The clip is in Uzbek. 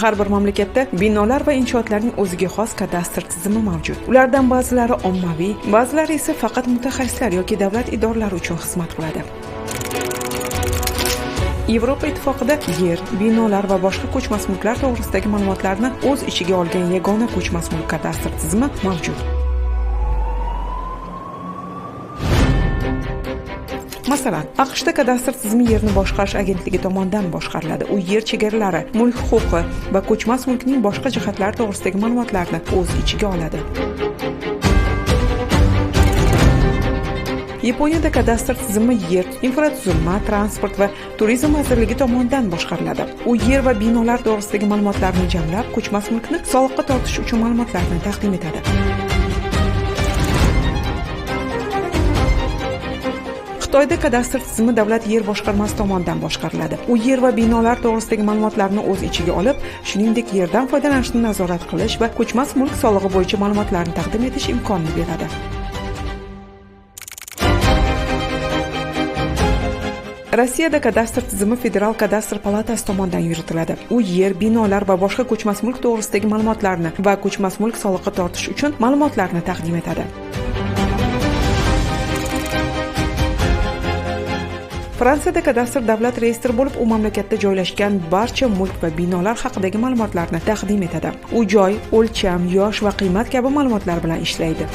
Har bir mamlakatda binolar va inshootlarning o'ziga xos kadastr tizimi mavjud. Ulardan ba'zilari ommaviy, ba'zilari esa faqat mutaxassislar yoki davlat idoralari uchun xizmat qiladi. Yevropa ittifoqida yer, binolar va boshqa ko'chmas mulklar to'g'risidagi ma'lumotlarni o'z ichiga olgan yagona ko'chmas mulk kadastr tizimi mavjud. Masalan, AQShda kadastr tizimi yerni boshqarish agentligi tomonidan boshqariladi. U yer chegaralari, mulk huquqi va ko'chmas mulkning boshqa jihatlari to'g'risidagi ma'lumotlarni o'z ichiga oladi. Yaponiyada kadastr tizimi yer, infratuzilma, transport va turizm vazirligi tomonidan boshqariladi. U yer va binolar to'g'risidagi ma'lumotlarni jamlab, ko'chmas mulkni soliqqa tortish uchun ma'lumotlarni taqdim etadi. Xitoyda kadastr tizimi davlat yer boshqarmasi tomonidan boshqariladi. U yer va binolar to'g'risidagi ma'lumotlarni o'z ichiga olib, shuningdek yerdan foydalanishni nazorat qilish va ko'chmas mulk solig'i bo'yicha ma'lumotlarni taqdim etish imkonini beradi. Rossiyada kadastr tizimi Federal kadastr palatasi tomonidan yuritiladi. U yer, binolar va boshqa ko'chmas mulk to'g'risidagi ma'lumotlarni va ko'chmas mulk solig'i tortish uchun ma'lumotlarni taqdim etadi. Fransiyada kadastr davlat reyestri bo'lib, u mamlakatda joylashgan barcha mulk va binolar haqidagi ma'lumotlarni taqdim etadi. U joy, o'lcham, yosh va qiymat kabi ma'lumotlar bilan ishlaydi.